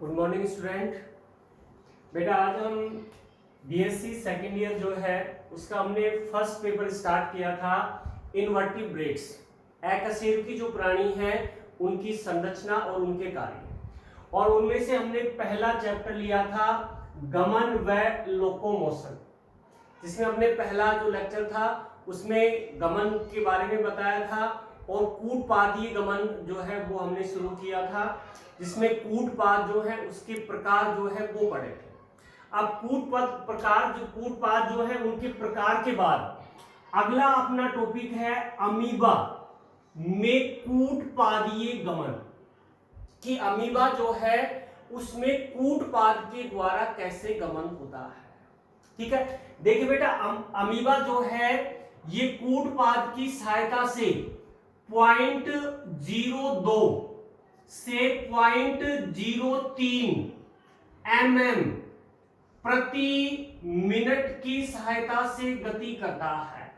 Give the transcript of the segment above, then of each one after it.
Good morning student. बेटा आज हम बीएससी सेकेंड ईयर जो है उसका हमने फर्स्ट पेपर स्टार्ट किया था इनवर्टिब्रेट्स, अकशेरुकी जो प्राणी हैं उनकी संरचना और उनके कार्य, और उनमें से हमने पहला चैप्टर लिया था गमन व लोकोमोशन, जिसमें हमने पहला जो लेक्चर था उसमें गमन के बारे में बताया था और कूटपादीय गमन जो है वो हमने शुरू किया था, जिसमें कूटपाद जो है उसके प्रकार जो है वो पढ़े थे। अब कूटपाद जो है उनके प्रकार के बाद अगला अपना टॉपिक है अमीबा में कूटपादीय गमन, कि अमीबा जो है उसमें कूटपाद के द्वारा कैसे गमन होता है। ठीक है, देखिए बेटा, अमीबा जो है ये कूटपाद की सहायता से 0.02 से 0.03 mm प्रति मिनट की सहायता से गति करता है।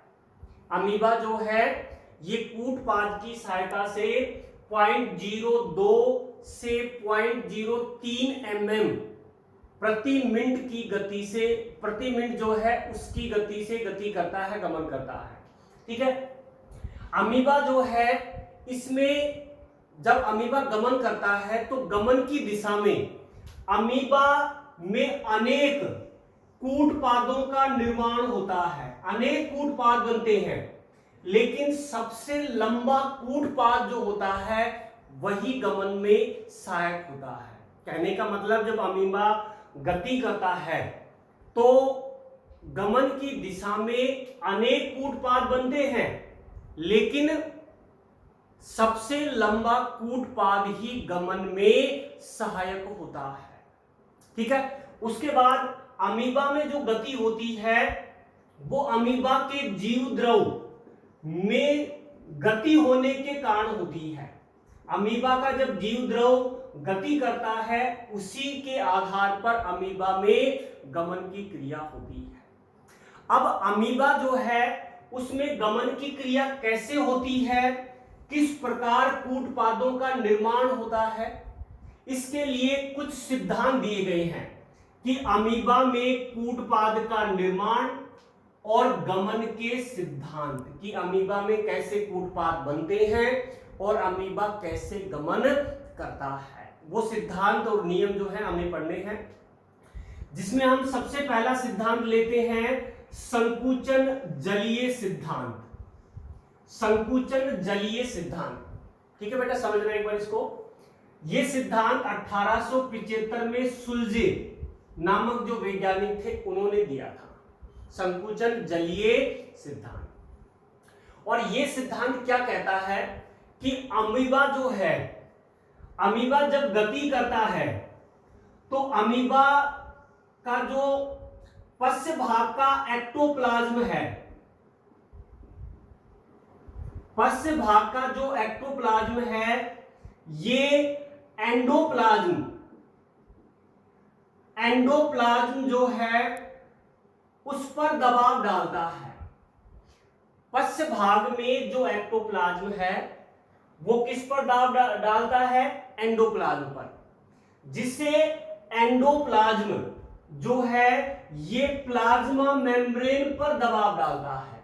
अमीबा जो है ये कूटपाद की सहायता से 0.02 से 0.03 mm प्रति मिनट की गति से, प्रति मिनट जो है उसकी गति से गति करता है, गमन करता है। ठीक है, अमीबा जो है इसमें जब अमीबा गमन करता है तो गमन की दिशा में अमीबा में अनेक कूटपादों का निर्माण होता है, अनेक कूटपाद बनते हैं, लेकिन सबसे लंबा कूटपाद जो होता है वही गमन में सहायक होता है। कहने का मतलब जब अमीबा गति करता है तो गमन की दिशा में अनेक कूटपाद बनते हैं, लेकिन सबसे लंबा कूटपाद ही गमन में सहायक होता है। ठीक है, उसके बाद अमीबा में जो गति होती है वो अमीबा के जीव द्रव में गति होने के कारण होती है। अमीबा का जब जीव द्रव गति करता है उसी के आधार पर अमीबा में गमन की क्रिया होती है। अब अमीबा जो है उसमें गमन की क्रिया कैसे होती है, किस प्रकार कूटपादों का निर्माण होता है, इसके लिए कुछ सिद्धांत दिए गए हैं कि अमीबा में कूटपाद का निर्माण और गमन के सिद्धांत, कि अमीबा में कैसे कूटपाद बनते हैं और अमीबा कैसे गमन करता है, वो सिद्धांत और नियम जो है हमें पढ़ने हैं। जिसमें हम सबसे पहला सिद्धांत लेते हैं संकुचन जलीय सिद्धांत। संकुचन जलीय सिद्धांत, ठीक है बेटा, समझना एक बार इसको। यह सिद्धांत 1875 में सुलजे नामक जो वैज्ञानिक थे उन्होंने दिया था, संकुचन जलीय सिद्धांत। और यह सिद्धांत क्या कहता है कि अमीबा जो है, अमीबा जब गति करता है तो अमीबा का जो पश्च भाग का एक्टोप्लाज्म है, पश्च भाग का जो एक्टोप्लाज्म है ये एंडोप्लाज्म जो है उस पर दबाव डालता है। पश्च भाग में जो एक्टोप्लाज्म है वो किस पर दबाव डालता है, एंडोप्लाज्म पर, जिससे एंडोप्लाज्म जो है ये प्लाज्मा मेम्ब्रेन पर दबाव डालता है।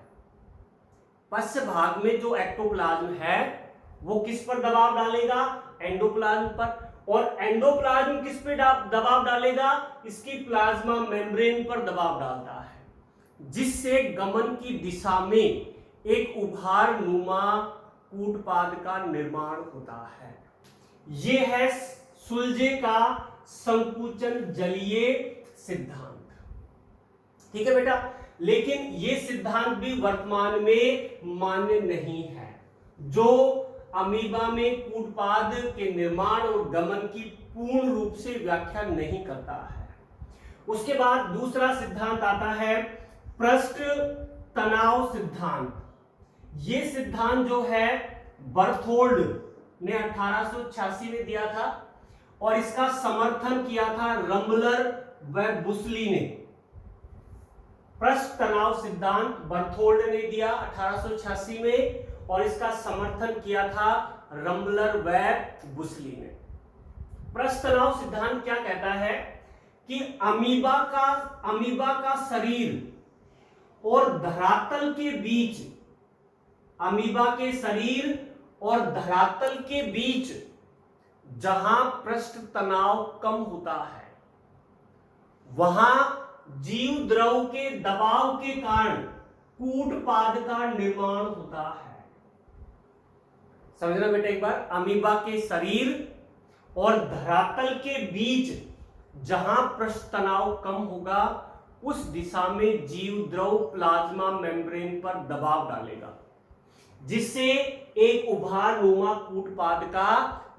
पश्च भाग में जो एक्टोप्लाज्म है वो किस पर दबाव डालेगा, एंडोप्लाज्म पर, और एंडोप्लाज्म किस पे दबाव डालेगा, इसकी प्लाज्मा मेम्ब्रेन पर दबाव डालता है, जिससे गमन की दिशा में एक उभार नुमा कूटपाद का निर्माण होता है। यह है सुलजे का संकुचन जलीय सिद्धांत। ठीक है बेटा, लेकिन यह सिद्धांत भी वर्तमान में मान्य नहीं है, जो अमीबा में कूटपाद के निर्माण और गमन की पूर्ण रूप से व्याख्या नहीं करता है। उसके बाद दूसरा सिद्धांत आता है पृष्ठ तनाव सिद्धांत। यह सिद्धांत जो है बर्थोल्ड ने 1886 में दिया था और इसका समर्थन किया था रम्बलर व बुसली ने। पृष्ठ तनाव सिद्धांत बर्थोल्ड ने दिया 1886 में और इसका समर्थन किया था रम्बलर व बुसली ने। पृष्ठ तनाव सिद्धांत क्या कहता है कि अमीबा का शरीर और धरातल के बीच, अमीबा के शरीर और धरातल के बीच जहां पृष्ठ तनाव कम होता है वहां जीव द्रव के दबाव के कारण कूटपाद का निर्माण होता है। समझना बेटा एक बार, अमीबा के शरीर और धरातल के बीच जहां पृष्ठ तनाव कम होगा उस दिशा में जीव द्रव प्लाज्मा मेम्ब्रेन पर दबाव डालेगा, जिससे एक उभारनुमा कूटपाद का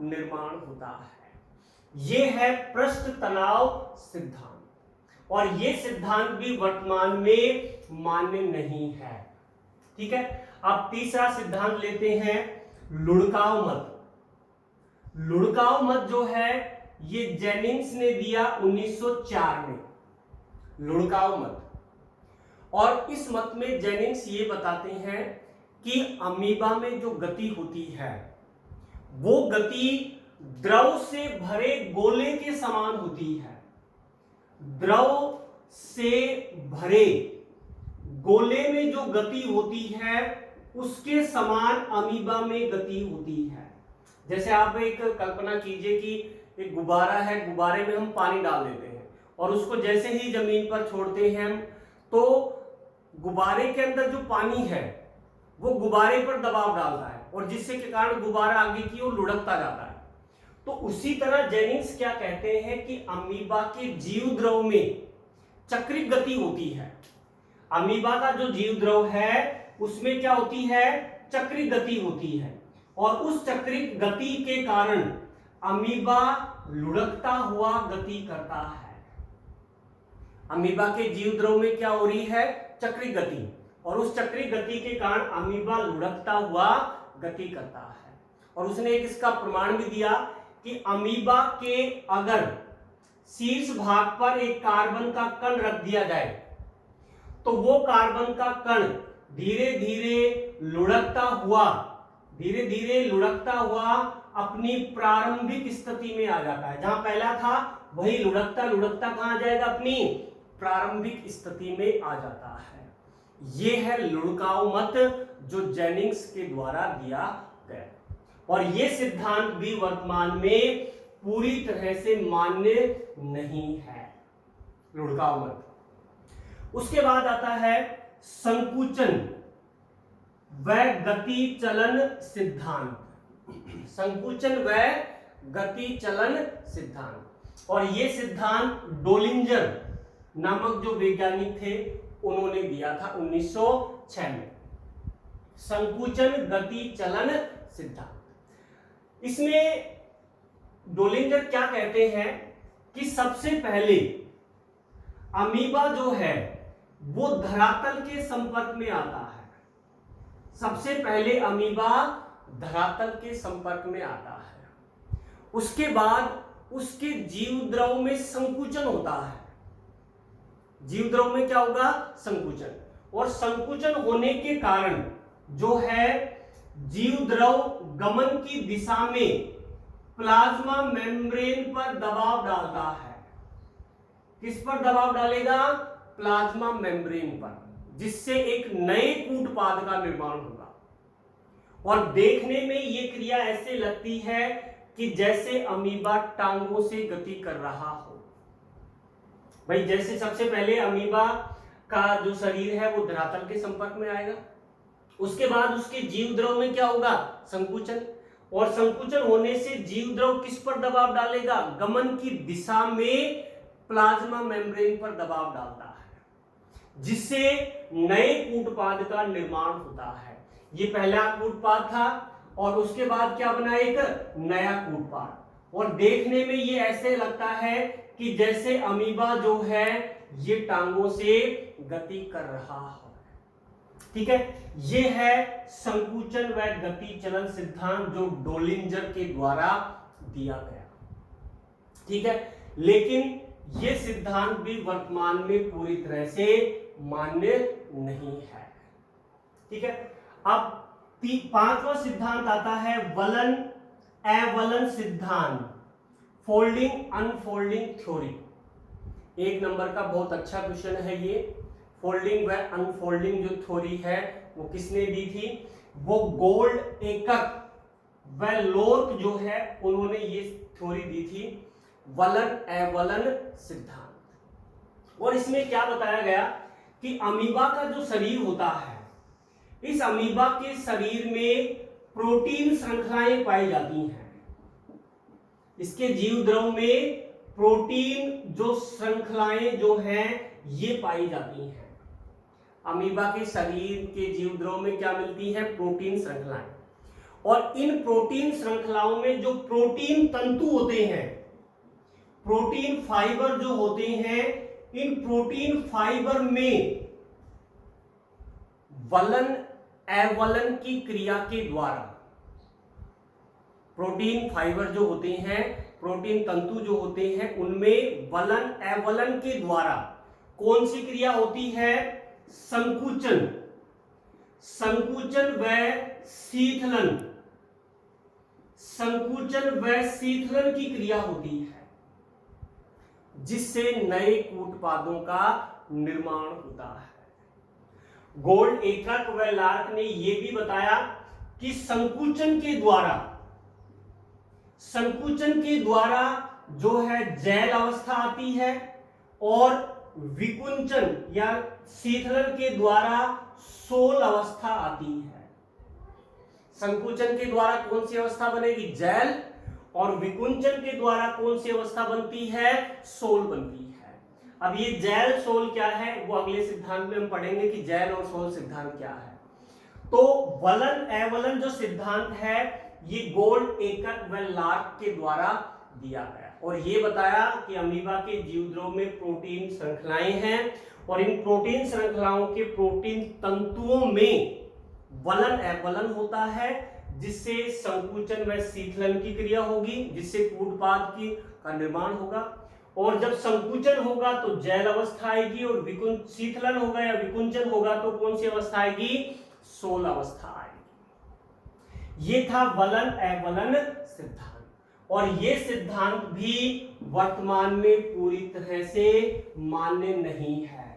निर्माण होता है। यह है पृष्ठ तनाव सिद्धांत, और यह सिद्धांत भी वर्तमान में मान्य नहीं है। ठीक है, अब तीसरा सिद्धांत लेते हैं, लुढ़काव मत। लुढ़काव मत जो है ये जेनिंग्स ने दिया 1904 में, लुढ़काव मत। और इस मत में जेनिंग्स ये बताते हैं कि अमीबा में जो गति होती है वो गति द्रव से भरे गोले के समान होती है। द्रव से भरे गोले में जो गति होती है उसके समान अमीबा में गति होती है। जैसे आप एक कल्पना कीजिए कि एक गुब्बारा है, गुब्बारे में हम पानी डाल देते हैं और उसको जैसे ही जमीन पर छोड़ते हैं हम, तो गुब्बारे के अंदर जो पानी है वो गुब्बारे पर दबाव डालता है और जिससे के कारण गुब्बारा आगे की ओर लुढ़कता जाता है। तो उसी तरह जेनिंग्स क्या कहते हैं कि अमीबा के जीव द्रव में चक्रिक गति होती है। अमीबा का जो जीव द्रव है उसमें क्या होती है, चक्रिक गति होती है, और उस चक्रिक गति के कारण अमीबा लुढ़कता हुआ गति करता है। अमीबा के जीव द्रव में क्या हो रही है, चक्रिक गति, और उस चक्रिक गति के कारण अमीबा लुढ़कता हुआ गति करता है। और उसने एक इसका प्रमाण भी दिया कि अमीबा के अगर शीर्ष भाग पर एक कार्बन का कण रख दिया जाए तो वो कार्बन का कण धीरे धीरे लुढ़कता हुआ अपनी प्रारंभिक स्थिति में आ जाता है। जहां पहला था वही लुढ़कता कहां आ जाएगा, अपनी प्रारंभिक स्थिति में आ जाता है। यह है लुढ़काव मत जो जेनिंग्स के द्वारा दिया गया, और यह सिद्धांत भी वर्तमान में पूरी तरह से मान्य नहीं है, लुढ़काव मत। उसके बाद आता है संकुचन व गति चलन सिद्धांत। संकुचन व गति चलन सिद्धांत, और यह सिद्धांत डोलिंजर नामक जो वैज्ञानिक थे उन्होंने दिया था 1906 में। संकुचन गति चलन सिद्धांत, इसमें डोलिंजर क्या कहते हैं कि सबसे पहले अमीबा जो है वो धरातल के संपर्क में आता है। सबसे पहले अमीबा धरातल के संपर्क में आता है, उसके बाद उसके जीव द्रव में संकुचन होता है। जीव द्रव में क्या होगा, संकुचन, और संकुचन होने के कारण जो है जीव द्रव गमन की दिशा में प्लाज्मा मेम्ब्रेन पर दबाव डालता है। किस पर दबाव डालेगा, प्लाज्मा मेम्ब्रेन पर, जिससे एक नए कूटपाद का निर्माण होगा। और देखने में यह क्रिया ऐसे लगती है कि जैसे अमीबा टांगों से गति कर रहा हो। भाई जैसे सबसे पहले अमीबा का जो शरीर है वो धरातल के संपर्क में आएगा, उसके बाद उसके जीव द्रव में क्या होगा, संकुचन, और संकुचन होने से जीव द्रव किस पर दबाव डालेगा, गमन की दिशा में प्लाज्मा मेम्ब्रेन पर दबाव डालता है, जिससे नए कूटपाद का निर्माण होता है। ये पहला कूटपाद था और उसके बाद क्या बना, एक नया कूटपाद। और देखने में ये ऐसे लगता है कि जैसे अमीबा जो है ये टांगों से गति कर रहा हो। ठीक है, ये है संकुचन व गति चलन सिद्धांत जो डोलिंजर के द्वारा दिया गया। ठीक है, लेकिन ये सिद्धांत भी वर्तमान में पूरी तरह से मान्य नहीं है। ठीक है, अब पांचवा सिद्धांत आता है वलन अवलन सिद्धांत, फोल्डिंग अनफोल्डिंग थ्योरी, एक नंबर का बहुत अच्छा क्वेश्चन है ये। फोल्डिंग व अनफोल्डिंग जो थ्योरी है वो किसने दी थी? वो गोल्ड एकक व लोर्क जो है उन्होंने ये थ्योरी दी थी, वलन अवलन सिद्धांत। और इसमें क्या बताया गया कि अमीबा का जो शरीर होता है, इस अमीबा के शरीर में प्रोटीन श्रृंखलाएं पाई जाती हैं। इसके जीव द्रव में प्रोटीन जो श्रृंखलाएं जो हैं ये पाई जाती हैं। अमीबा के शरीर के जीव द्रव में क्या मिलती है? प्रोटीन श्रृंखलाएं। और इन प्रोटीन श्रृंखलाओं में जो प्रोटीन तंतु होते हैं, प्रोटीन फाइबर जो होते हैं, इन प्रोटीन फाइबर में वलन अवलन की क्रिया के द्वारा, प्रोटीन फाइबर जो होते हैं, प्रोटीन तंतु जो होते हैं, उनमें वलन अवलन के द्वारा कौन सी क्रिया होती है? संकुचन, संकुचन व शीतलन, संकुचन व शीतलन की क्रिया होती है, जिससे नए कूटपादों का निर्माण होता है। गोल्ड एकक व लार्क ने यह भी बताया कि संकुचन के द्वारा, संकुचन के द्वारा जो है जैल अवस्था आती है, और विकुंचन या शीतलन के द्वारा सोल अवस्था आती है। संकुचन के द्वारा कौन सी अवस्था बनेगी? जैल। और विकुंचन के द्वारा कौन सी अवस्था बनती है? सोल बनती है। अब ये जैल सोल क्या है वो अगले सिद्धांत में हम पढ़ेंगे कि जैल और सोल सिद्धांत क्या है। तो वलन अवलन जो सिद्धांत है ये गोल्ड एकक व लार्क के द्वारा दिया गया, और ये बताया कि अमीबा के जीवद्रव में प्रोटीन श्रृंखलाएं हैं, और इन प्रोटीन श्रृंखलाओं के प्रोटीन तंतुओं में वलन अवलन होता है, जिससे संकुचन व शीतलन की क्रिया होगी, जिससे कूटपाद की का निर्माण होगा। और जब संकुचन होगा तो जैल अवस्था आएगी, और शीतलन होगा या विकुंचन होगा तो कौन सी अवस्था आएगी? सोल अवस्था आएगी। ये था वलन अवलन सिद्धांत, और ये सिद्धांत भी वर्तमान में पूरी तरह से मान्य नहीं है।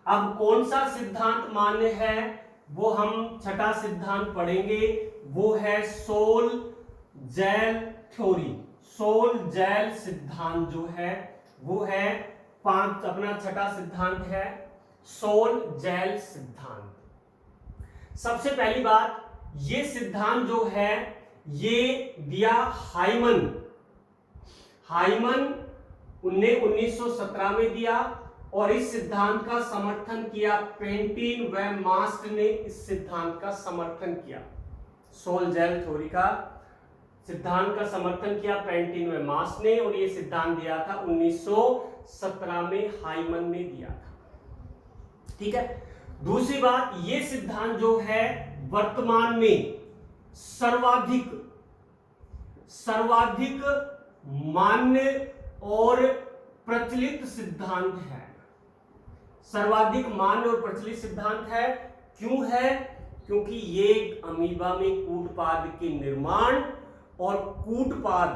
अब कौन सा सिद्धांत मान्य है वो हम छठा सिद्धांत पढ़ेंगे, वो है sol gel theory. Sol gel सिद्धांत जो है वो है अपना छठा सिद्धांत है सोल जैल सिद्धांत। सबसे पहली बात, ये सिद्धांत जो है ये दिया हाइमन। हाइमन ने 1917 में दिया, और इस सिद्धांत का समर्थन किया पेंटिन व मास्ट ने इस सिद्धांत का समर्थन किया। सोल जैल थ्योरी का सिद्धांत का समर्थन किया पेंटिन व मास्ट ने, और ये सिद्धांत दिया था 1917 में हाइमन ने दिया था। ठीक है। दूसरी बात, ये सिद्धांत जो है वर्तमान में सर्वाधिक मान्य और प्रचलित सिद्धांत है। सर्वाधिक मान्य और प्रचलित सिद्धांत है। क्यों है? क्योंकि ये अमीबा में कूटपाद के निर्माण और कूटपाद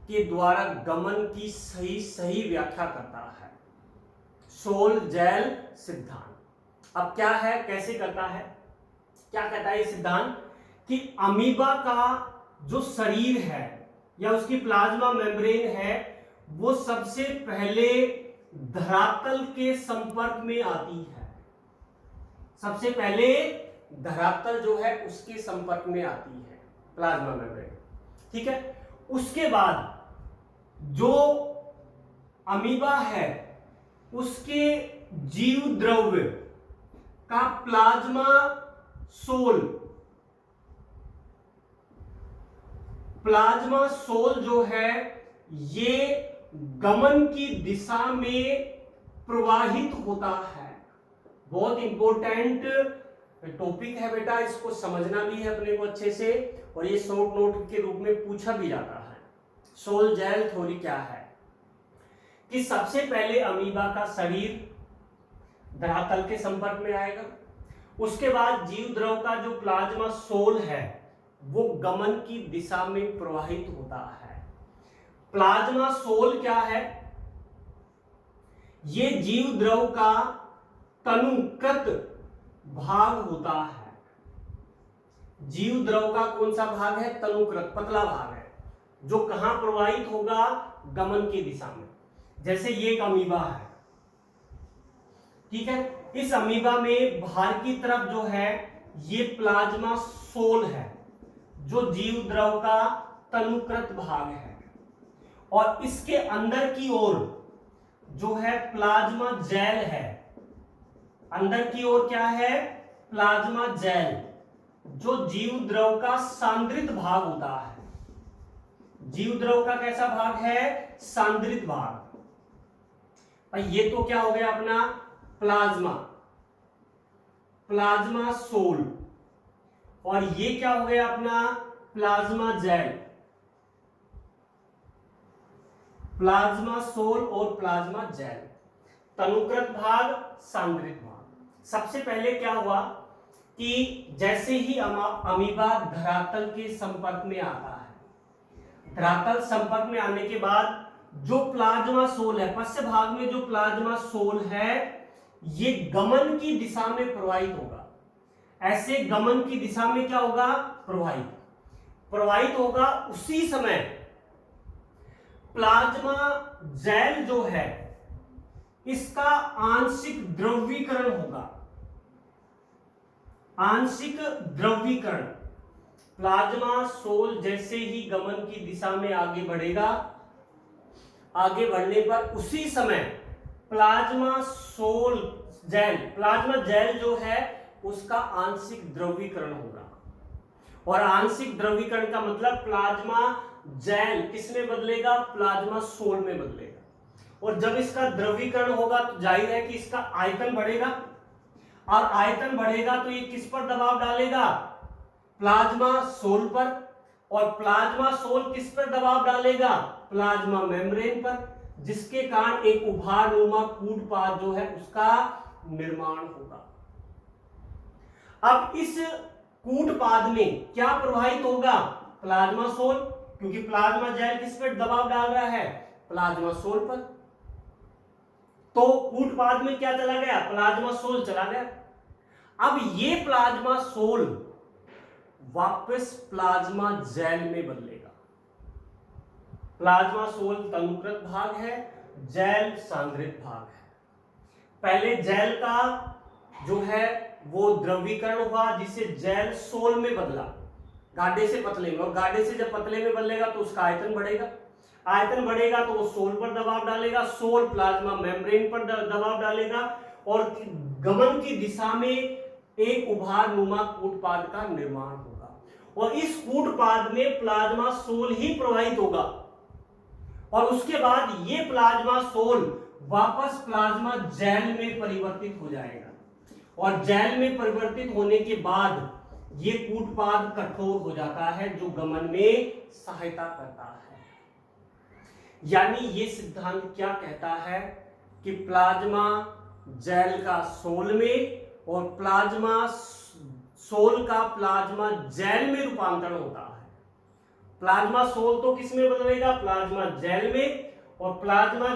के द्वारा गमन की सही व्याख्या करता है। सोल जैल सिद्धांत अब क्या है, कैसे करता है, क्या कहता है ये सिद्धांत कि अमीबा का जो शरीर है या उसकी प्लाज्मा मेम्ब्रेन है वो सबसे पहले धरातल के संपर्क में आती है। सबसे पहले धरातल जो है उसके संपर्क में आती है प्लाज्मा मेम्ब्रेन। ठीक है। उसके बाद जो अमीबा है उसके जीव द्रव्य का प्लाज्मा सोल जो है ये गमन की दिशा में प्रवाहित होता है। बहुत इंपॉर्टेंट टॉपिक है बेटा, इसको समझना भी है अपने को अच्छे से, और ये शॉर्ट नोट के रूप में पूछा भी जाता है। सोल जैल थ्योरी क्या है कि सबसे पहले अमीबा का शरीर धरातल के संपर्क में आएगा, उसके बाद जीव द्रव का जो प्लाज्मा सोल है वो गमन की दिशा में प्रवाहित होता है। प्लाज्मा सोल क्या है? ये जीव द्रव का तनुकृत भाग होता है। जीव द्रव का कौन सा भाग है? तनुकृत, पतला भाग है, जो कहां प्रवाहित होगा? गमन की दिशा में। जैसे ये एक अमीबा है, ठीक है, इस अमीबा में बाहर की तरफ जो है ये प्लाज्मा सोल है, जो जीव द्रव का तनुकृत भाग है, और इसके अंदर की ओर जो है प्लाज्मा जेल है। अंदर की ओर क्या है? प्लाज्मा जेल, जो जीव द्रव का सांद्रित भाग होता है। जीव द्रव का कैसा भाग है? सांद्रित भाग। और ये तो क्या हो गया अपना प्लाज्मा, प्लाज्मा सोल, और ये क्या हो गया अपना प्लाज्मा जेल। प्लाज्मा सोल और प्लाज्मा जेल, तनुकृत भाग, सांद्रित भाग। सबसे पहले क्या हुआ कि जैसे ही अमीबा धरातल के संपर्क में आता है, धरातल संपर्क में आने के बाद जो प्लाज्मा सोल है, पश्च भाग में जो प्लाज्मा सोल है, ये गमन की दिशा में प्रवाहित होगा। ऐसे गमन की दिशा में क्या होगा? प्रवाहित होगा। उसी समय प्लाज्मा जेल जो है इसका आंशिक द्रवीकरण होगा। आंशिक द्रवीकरण, प्लाज्मा सोल जैसे ही गमन की दिशा में आगे बढ़ेगा, आगे बढ़ने पर उसी समय plasma sol gel, plasma gel जो है उसका आंशिक द्रवीकरण होगा। और आंशिक द्रवीकरण का मतलब प्लाज्मा जेल किसमें बदलेगा? प्लाज्मा सोल में बदलेगा। और जब इसका द्रवीकरण होगा तो जाहिर है कि इसका आयतन बढ़ेगा, और आयतन बढ़ेगा तो ये किस पर दबाव डालेगा? प्लाज्मा सोल पर। और प्लाज्मा सोल किस पर दबाव डालेगा? प्लाज्मा मेम्ब्रेन पर, जिसके कारण एक उभारनुमा कूटपाद जो है उसका निर्माण होगा। अब इस कूटपाद में क्या प्रवाहित होगा? प्लाज्मा सोल, क्योंकि प्लाज्मा जेल किस पर दबाव डाल रहा है? प्लाज्मा सोल पर। तो कूटपाद में क्या चला गया? प्लाज्मा सोल चला गया। अब ये प्लाज्मा सोल वापस प्लाज्मा जेल में बदलेगा। प्लाज्मा सोल तनुकृत भाग है, जेल सांद्रित भाग है। पहले जेल का जो है वो द्रवीकरण हुआ, जिसे जेल सोल में बदला, गाढ़े से पतले में, और गाढ़े से जब पतले में बदलेगा तो उसका आयतन बढ़ेगा। आयतन बढ़ेगा तो वो सोल पर दबाव डालेगा, सोल प्लाज्मा मेम्ब्रेन पर दबाव डालेगा, और गमन की दिशा में एक उभारनुमा कूटपाद का निर्माण होगा। और इस कूटपाद में प्लाज्मा सोल ही प्रवाहित होगा, और उसके बाद ये प्लाज्मा सोल वापस प्लाज्मा जेल में परिवर्तित हो जाएगा। और जेल में परिवर्तित होने के बाद ये कूटपाद कठोर हो जाता है, जो गमन में सहायता करता है। यानी ये सिद्धांत क्या कहता है कि प्लाज्मा जेल का सोल में और प्लाज्मा सोल का प्लाज्मा जेल में रूपांतरण होता है। प्लाज्मा सोल तो किस में बदलेगा? प्लाज्मा जेल में। और प्लाज्मा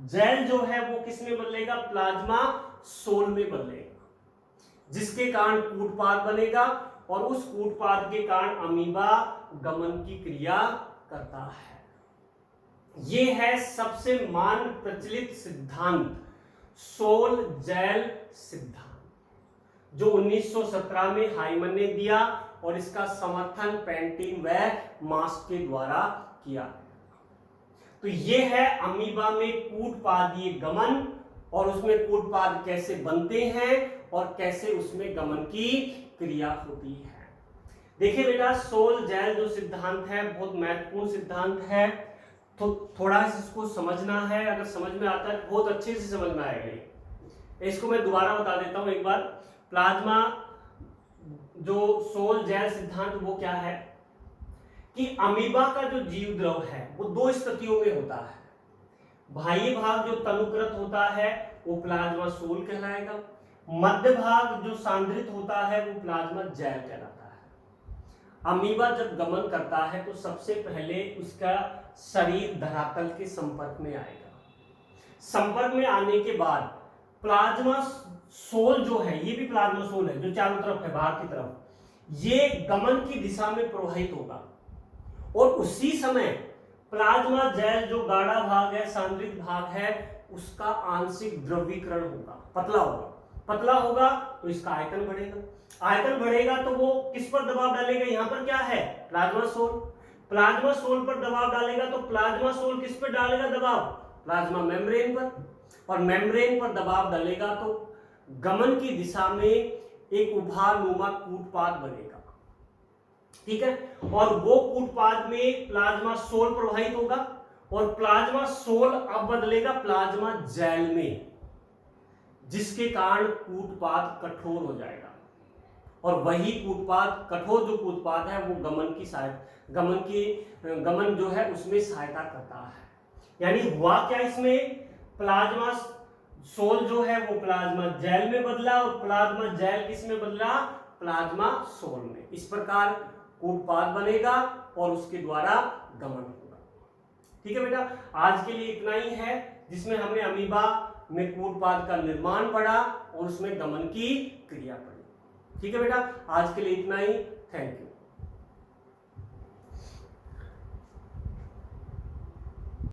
जेल जो है वो किस में बदलेगा? प्लाज्मा सोल में बदलेगा, जिसके कारण कूटपाद बनेगा, और उस कूटपाद के कारण अमीबा गमन की क्रिया करता है। ये है सबसे मान प्रचलित सिद्धांत, सोल जेल सिद्धांत, जो 1917 में हाइमन ने दिया, और इसका समर्थन पेंटिन व मास्क के द्वारा किया। तो ये है अमीबा में कूटपादीय गमन, और उसमें कूटपाद कैसे बनते हैं और कैसे उसमें गमन की क्रिया होती है। देखिए बेटा, सोल जेल जो सिद्धांत है बहुत महत्वपूर्ण सिद्धांत है, तो थोड़ा इसको समझना है। अगर समझ में आता है बहुत अच्छे से समझ में आएगा। इसको मैं दोबारा बता देता हूं एक बार। प्लाज्मा जो सोल जेल सिद्धांत वो क्या है कि अमीबा का जो जीव द्रव है वो दो स्थितियों में होता है। बाह्य भाग जो तनुकृत होता है वो प्लाज्मा सोल कहलाएगा, मध्य भाग जो सांद्रित होता है वो प्लाज्मा जेल कहलाता है। अमीबा जब गमन करता है तो सबसे पहले उसका शरीर धरातल के संपर्क में आएगा। संपर्क में आने के बाद प्लाज्मा सोल जो है, ये भी प्लाज्मा सोल है जो चारों तरफ है बाहर की तरफ, ये गमन की दिशा में प्रवाहित होगा और उसी समय प्लाज्मा जेल जो गाढ़ा भाग है, सांद्रित भाग है, उसका आंशिक द्रवीकरण होगा, पतला होगा। पतला होगा तो इसका आयतन बढ़ेगा, आयतन बढ़ेगा तो वो किस पर दबाव डालेगा, यहां पर क्या है, प्लाज्मा सोल। प्लाज्मा सोल पर दबाव डालेगा तो प्लाज्मा सोल किस पर डालेगा दबाव, प्लाज्मा मेम्ब्रेन पर, और मेम्ब्रेन पर दबाव डालेगा तो गमन की दिशा में एक उभारनुमा कूटपाद बनेगा, ठीक है। और वो कूटपाद में प्लाज्मा सोल प्रवाहित होगा और प्लाज्मा सोल अब बदलेगा प्लाज्मा जेल में, जिसके कारण कूटपाद कठोर हो जाएगा और वही कूटपाद, कठोर जो कूटपाद है वो गमन जो है उसमें सहायता करता है। यानी हुआ क्या, इसमें प्लाज्मा सोल जो है वो प्लाज्मा जेल में बदला और प्लाज्मा जेल किस में बदला, प्लाज्मा सोल में। इस प्रकार कूटपाद बनेगा और उसके द्वारा गमन होगा। ठीक है बेटा, आज के लिए इतना ही है जिसमें हमने अमीबा में कूटपाद का निर्माण पढ़ा और उसमें गमन की क्रिया पढ़ी। ठीक है बेटा, आज के लिए इतना ही। Thank you.